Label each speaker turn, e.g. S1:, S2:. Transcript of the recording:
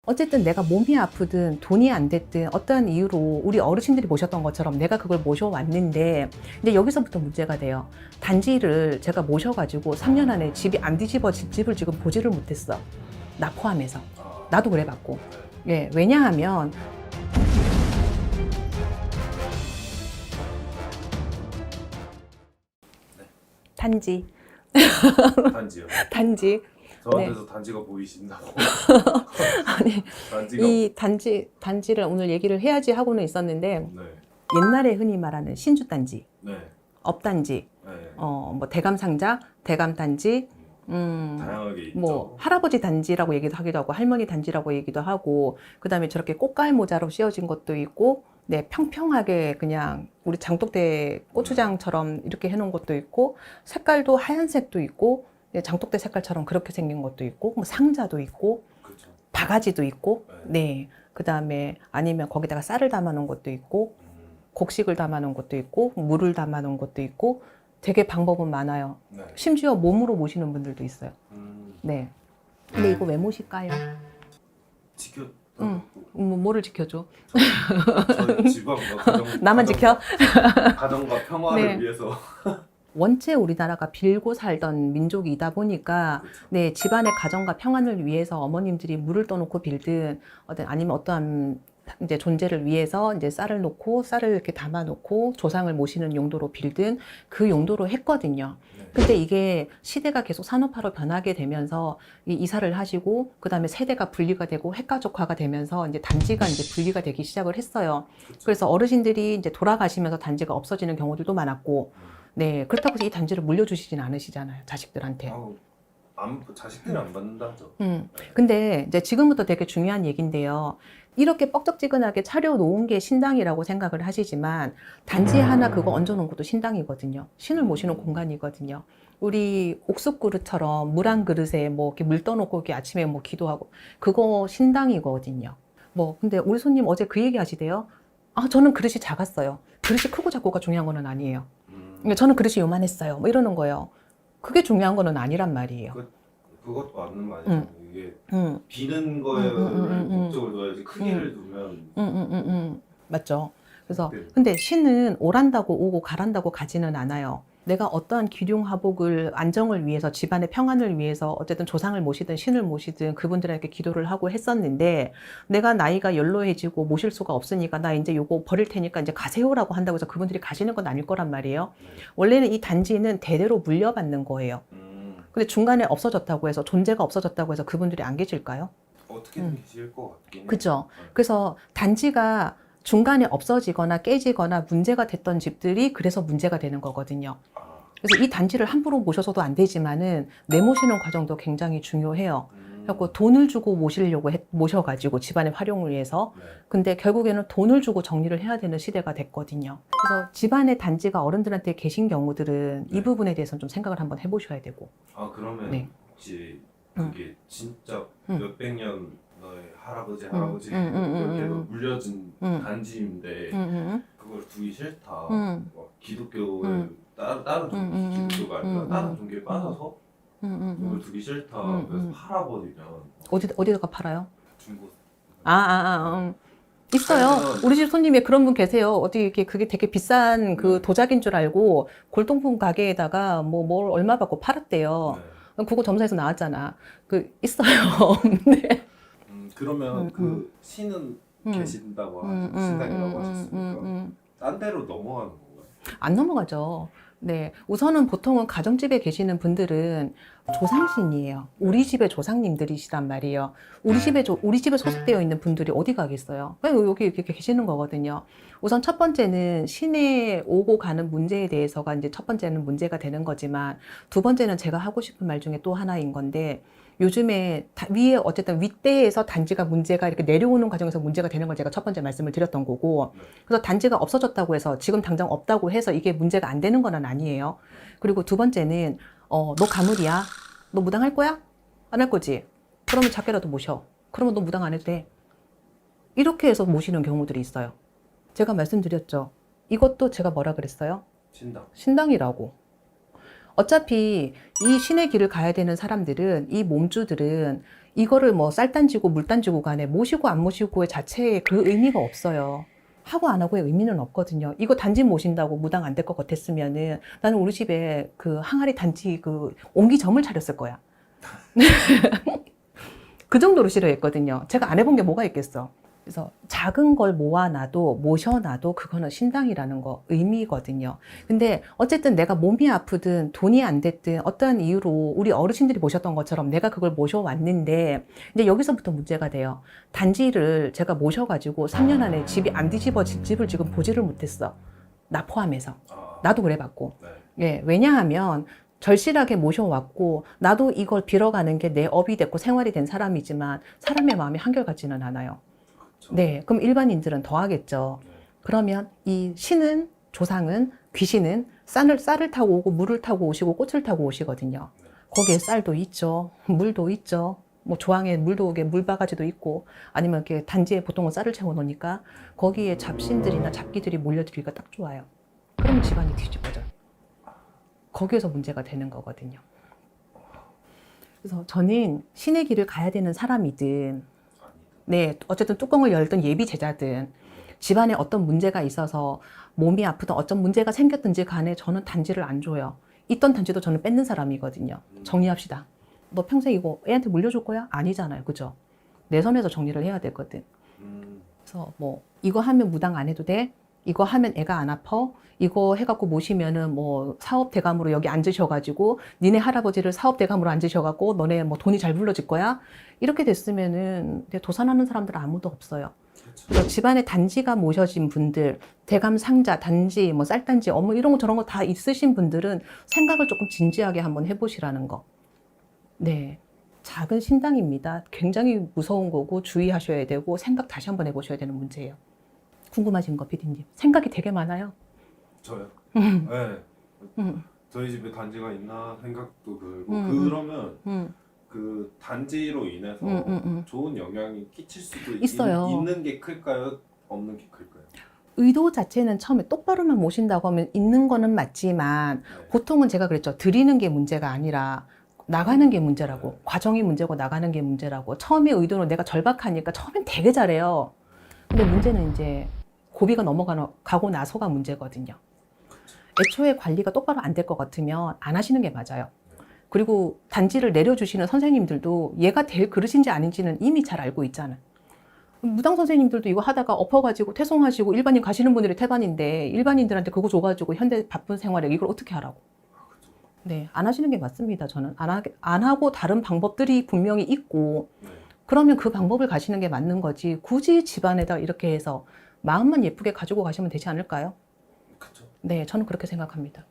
S1: 어쨌든 내가 몸이 아프든 돈이 안 됐든 어떠한 이유로 우리 어르신들이 모셨던 것처럼 내가 그걸 모셔왔는데 이제 여기서부터 문제가 돼요. 단지를 제가 모셔가지고 3년 안에 집이 안 뒤집어진 집을 지금 보지를 못했어. 나 포함해서. 나도 그래 봤고. 예, 왜냐하면 단지.
S2: 단지요.
S1: 단지.
S2: 저한테서 단지가 보이신다고.
S1: 아니,
S2: 단지가.
S1: 이 단지를 오늘 얘기를 해야지 하고는 있었는데
S2: 네.
S1: 옛날에 흔히 말하는 신주 단지,
S2: 네.
S1: 업 단지,
S2: 네.
S1: 뭐 대감 상자, 대감 단지,
S2: 다양하게 있죠.
S1: 뭐 할아버지 단지라고 얘기도 하기도 하고 할머니 단지라고 얘기도 하고 그다음에 저렇게 꽃갈 모자로 씌워진 것도 있고 네 평평하게 그냥 우리 장독대 고추장처럼 이렇게 해놓은 것도 있고 색깔도 하얀색도 있고 네, 장독대 색깔처럼 그렇게 생긴 것도 있고 뭐 상자도 있고
S2: 그렇죠.
S1: 바가지도 있고 네 그다음에 아니면 거기다가 쌀을 담아 놓은 것도 있고 곡식을 담아 놓은 것도 있고 물을 담아 놓은 것도 있고 되게 방법은 많아요.
S2: 네.
S1: 심지어 몸으로 모시는 분들도 있어요. 네. 근데 이거 왜 모실까요?
S2: 지켜.
S1: 뭐를 지켜줘?
S2: 저희 지방과 가정.
S1: 나만 지켜?
S2: 가정과 평화를
S1: 네.
S2: 위해서.
S1: 원체 우리나라가 빌고 살던 민족이다 보니까
S2: 그렇죠.
S1: 네, 집안의 가정과 평안을 위해서 어머님들이 물을 떠놓고 빌든 아니면 어떠한 이제 존재를 위해서 이제 쌀을 놓고 쌀을 이렇게 담아 놓고 조상을 모시는 용도로 빌든 그 용도로 했거든요.
S2: 네.
S1: 근데 이게 시대가 계속 산업화로 변하게 되면서 이사를 하시고 그다음에 세대가 분리가 되고 핵가족화가 되면서 이제 단지가 이제 분리가 되기 시작을 했어요.
S2: 그렇죠.
S1: 그래서 어르신들이 이제 돌아가시면서 단지가 없어지는 경우들도 많았고 네, 그렇다고 해서 이 단지를 물려주시진 않으시잖아요, 자식들한테.
S2: 자식들이 안 받는다죠.
S1: 근데 이제 지금부터 되게 중요한 얘기인데요. 이렇게 뻑적지근하게 차려놓은 게 신당이라고 생각을 하시지만 단지 하나 그거 얹어놓은 것도 신당이거든요. 신을 모시는 공간이거든요. 우리 옥숙 그릇처럼 물 한 그릇에 뭐 이렇게 물 떠놓고 이렇게 아침에 뭐 기도하고 그거 신당이거든요. 뭐 근데 우리 손님 어제 그 얘기 하시대요. 아, 저는 그릇이 작았어요. 그릇이 크고 작고가 중요한 거는 아니에요. 저는 그릇이 요만했어요. 뭐 이러는 거예요. 그게 중요한 거는 아니란 말이에요.
S2: 그것도 맞는 말이죠. 이게 비는 거에 목적을 둬야지 크기를 두면.
S1: 맞죠. 그래서
S2: 네.
S1: 근데 신은 오란다고 오고 가란다고 가지는 않아요. 내가 어떠한 기륭화복을 안정을 위해서 집안의 평안을 위해서 어쨌든 조상을 모시든 신을 모시든 그분들에게 기도를 하고 했었는데 내가 나이가 연로해지고 모실 수가 없으니까 나 이제 요거 버릴 테니까 이제 가세요라고 한다고 해서 그분들이 가시는 건 아닐 거란 말이에요. 원래는 이 단지는 대대로 물려받는 거예요. 근데 중간에 없어졌다고 해서 존재가 없어졌다고 해서 그분들이 안 계실까요?
S2: 어떻게든 계실 것 같긴 해요.
S1: 그죠. 그래서 단지가 중간에 없어지거나 깨지거나 문제가 됐던 집들이 그래서 문제가 되는 거거든요. 그래서 이 단지를 함부로 모셔서도 안 되지만은 내모시는 과정도 굉장히 중요해요. 그래서 돈을 주고 모시려고 모셔가지고 집안의 활용을 위해서. 근데 결국에는 돈을 주고 정리를 해야 되는 시대가 됐거든요. 그래서 집안의 단지가 어른들한테 계신 경우들은 이 부분에 대해서는 좀 생각을 한번 해보셔야 되고.
S2: 그러면
S1: 네.
S2: 혹시 그게 진짜 몇백 년 너의 할아버지 그렇게도 물려준 단지인데 그걸 두기 싫다. 뭐 기독교에 다른 기독교가 아니라 다른 종교에 빠져서 그걸 두기 싫다. 그래서 팔아버리면
S1: 어디다가 팔아요?
S2: 중고.
S1: 있어요. 우리 집 손님에 그런 분 계세요. 어디 이렇게 그게 되게 비싼 그 도자기인 줄 알고 골동품 가게에다가 뭐 뭘 얼마 받고 팔았대요. 그거 점사에서 나왔잖아. 그 있어요. 네.
S2: 그러면 그 신은 계신다고 신당이라고 하셨으니까 딴 데로 넘어가는 건가요?
S1: 안 넘어가죠. 네. 우선은 보통은 가정집에 계시는 분들은 조상신이에요. 우리 집의 조상님들이시란 말이에요. 우리 집에 소속되어 있는 분들이 어디 가겠어요? 그냥 여기 이렇게 계시는 거거든요. 우선 첫 번째는 신에 오고 가는 문제에 대해서가 이제 첫 번째는 문제가 되는 거지만 두 번째는 제가 하고 싶은 말 중에 또 하나인 건데 요즘에 위에 어쨌든 윗대에서 단지가 문제가 이렇게 내려오는 과정에서 문제가 되는 걸 제가 첫 번째 말씀을 드렸던 거고 그래서 단지가 없어졌다고 해서 지금 당장 없다고 해서 이게 문제가 안 되는 건 아니에요. 그리고 두 번째는 너 가물이야? 너 무당할 거야? 안 할 거지? 그러면 작게라도 모셔. 그러면 너 무당 안 해도 돼. 이렇게 해서 모시는 경우들이 있어요. 제가 말씀드렸죠. 이것도 제가 뭐라 그랬어요? 신당이라고. 어차피 이 신의 길을 가야 되는 사람들은 이 몸주들은 이거를 뭐 쌀 딴지고 물 딴지고 간에 모시고 안 모시고의 자체에 그 의미가 없어요. 하고 안 하고의 의미는 없거든요. 이거 단지 모신다고 무당 안 될 것 같았으면은 나는 우리 집에 그 항아리 단지 그 옹기점을 차렸을 거야. 그 정도로 싫어했거든요. 제가 안 해본 게 뭐가 있겠어. 그래서 작은 걸 모아놔도 모셔놔도 그거는 신당이라는 거 의미거든요. 근데 어쨌든 내가 몸이 아프든 돈이 안 됐든 어떠한 이유로 우리 어르신들이 모셨던 것처럼 내가 그걸 모셔왔는데 이제 여기서부터 문제가 돼요. 단지를 제가 모셔가지고 3년 안에 집이 안 뒤집어질 집을 지금 보지를 못했어. 나 포함해서. 나도 그래봤고.
S2: 네.
S1: 예, 왜냐하면 절실하게 모셔왔고 나도 이걸 빌어가는 게 내 업이 됐고 생활이 된 사람이지만 사람의 마음이 한결같지는 않아요.
S2: 그렇죠.
S1: 네, 그럼 일반인들은 더 하겠죠.
S2: 네.
S1: 그러면 이 신은, 조상은, 귀신은 쌀을 타고 오고 물을 타고 오시고 꽃을 타고 오시거든요.
S2: 네.
S1: 거기에 쌀도 있죠. 물도 있죠. 뭐 조항에 물도 오게 물바가지도 있고 아니면 이렇게 단지에 보통은 쌀을 채워 놓으니까 거기에 잡신들이나 잡기들이 몰려들기가 딱 좋아요. 그러면 집안이 뒤집어져요. 거기에서 문제가 되는 거거든요. 그래서 저는 신의 길을 가야 되는 사람이든 네, 어쨌든 뚜껑을 열든 예비 제자든 집안에 어떤 문제가 있어서 몸이 아프든 어떤 문제가 생겼든지 간에 저는 단지를 안 줘요. 있던 단지도 저는 뺏는 사람이거든요. 정리합시다. 너 평생 이거 애한테 물려줄 거야? 아니잖아요. 그죠? 내 선에서 정리를 해야 되거든. 그래서 뭐 이거 하면 무당 안 해도 돼? 이거 하면 애가 안 아파? 이거 해갖고 모시면은 뭐 사업 대감으로 여기 앉으셔가지고 니네 할아버지를 사업 대감으로 앉으셔갖고 너네 뭐 돈이 잘 불러질 거야? 이렇게 됐으면은 도산하는 사람들 아무도 없어요. 그래서 집안에 단지가 모셔진 분들, 대감 상자, 단지, 뭐 쌀단지, 어머 이런 거 저런 거 다 있으신 분들은 생각을 조금 진지하게 한번 해보시라는 거. 네. 작은 신당입니다. 굉장히 무서운 거고 주의하셔야 되고 생각 다시 한번 해보셔야 되는 문제예요. 궁금하신 거 피디님. 생각이 되게 많아요.
S2: 저요? 네. 저희 집에 단지가 있나 생각도 들고 그러면 그 단지로 인해서 좋은 영향이 끼칠 수도
S1: 있어요.
S2: 있는 게 클까요? 없는 게 클까요?
S1: 의도 자체는 처음에 똑바로만 모신다고 하면 있는 거는 맞지만
S2: 네.
S1: 보통은 제가 그랬죠. 드리는 게 문제가 아니라 나가는 게 문제라고. 과정이 문제고 나가는 게 문제라고. 처음에 의도는 내가 절박하니까 처음엔 되게 잘해요. 근데 문제는 이제 고비가 넘어가고 나서가 문제거든요. 애초에 관리가 똑바로 안 될 것 같으면 안 하시는 게 맞아요. 그리고 단지를 내려주시는 선생님들도 얘가 될 그릇인지 아닌지는 이미 잘 알고 있잖아요. 무당 선생님들도 이거 하다가 엎어가지고 퇴송하시고 일반인 가시는 분들이 태반인데 일반인들한테 그거 줘가지고 현대 바쁜 생활에 이걸 어떻게 하라고. 네, 안 하시는 게 맞습니다. 저는 안 하고 다른 방법들이 분명히 있고 그러면 그 방법을 가시는 게 맞는 거지 굳이 집안에다 이렇게 해서 마음만 예쁘게 가지고 가시면 되지 않을까요?
S2: 그렇죠.
S1: 네, 저는 그렇게 생각합니다.